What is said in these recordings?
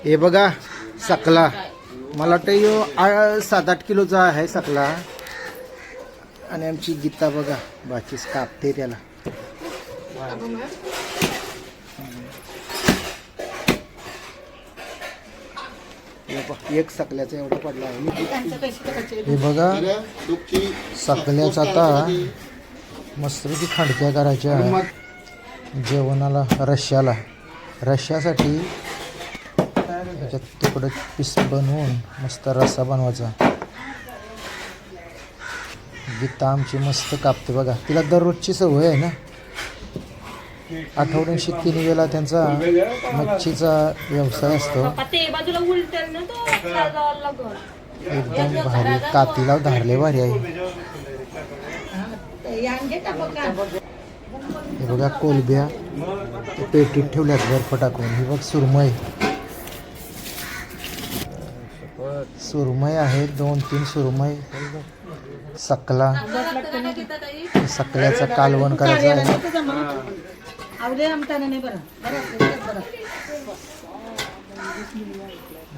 हे बघा सकला, मला वाटतं यो 7-8 किलोचा आहे सकला. आणि आमची गीता बघा बाकीच कापते त्याला. एक सकल्याचा एवढा पडला आहे. हे बघा सकल्याचा आता मस्तपैकी खडक्या करायच्या जेवणाला. रश्श्यासाठी त्याच्यात तुकडं पीस बनवून मस्त रस्सा बनवायचा. गीता आमची मस्त कापते बघा. तिला दररोजची सवय आहे ना. आठवड्याशी 3 वेळा त्यांचा मच्छीचा व्यवसाय असतो. एकदम भारी कातीला धारले भारी आहे. हे बघा कोलब्या पेटीत ठेवल्यात बर्फ टाकून. हे बघ सुरमई आहे. 2-3 सुरमई. सकला, सकल्याचं कालवण करायचं आहे.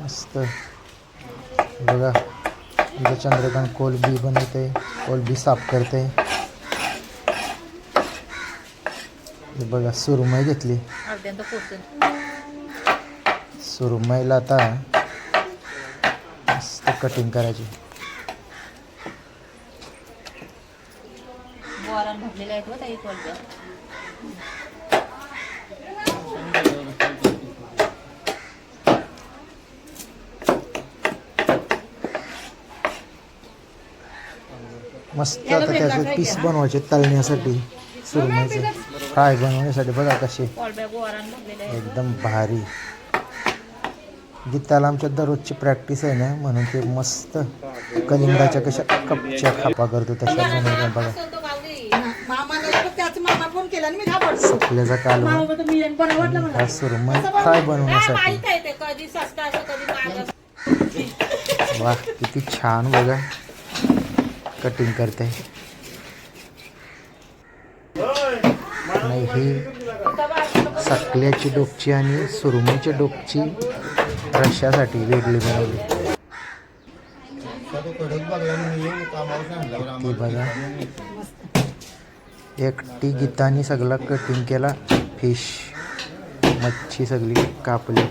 मस्त बघा. इथे चंद्रकांत कोलबी बनवते, कोलबी साफ करते. बघा सुरमई घेतली. सुरमईला आता मस्त कटिंग करायची. मस्त आता त्याचे पीस बनवायचे तळण्यासाठी. सुरमईचे फ्राय बनवण्यासाठी बघा कसे एकदम भारी. गीताला आमच्या दररोजची प्रॅक्टिस आहे ना, म्हणून ते मस्त कलिंगडाच्या कशा कपच्या खापा करतो तशा बनवल्या बघा. सकल्याचा कालवण, हा सुरमई फ्राय बनवण्यासाठी. वा किती छान बघा कटिंग करते. आणि ही सकल्याची डोकची आणि सुरमईच्या डोकची रश्श्यासाठी वेगळी बनवली. ती बघा एकटी गीतानी सगळा कटिंग केला. फिश मच्छी सगळी कापली.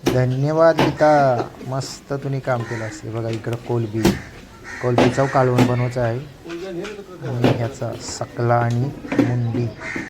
धन्यवाद गीता, मस्त तुम्ही काम केलं असते. बघा इकडं कोलबीचा कालवण बनवायचा आहे. आणि ह्याचा सकला आणि मुंडी.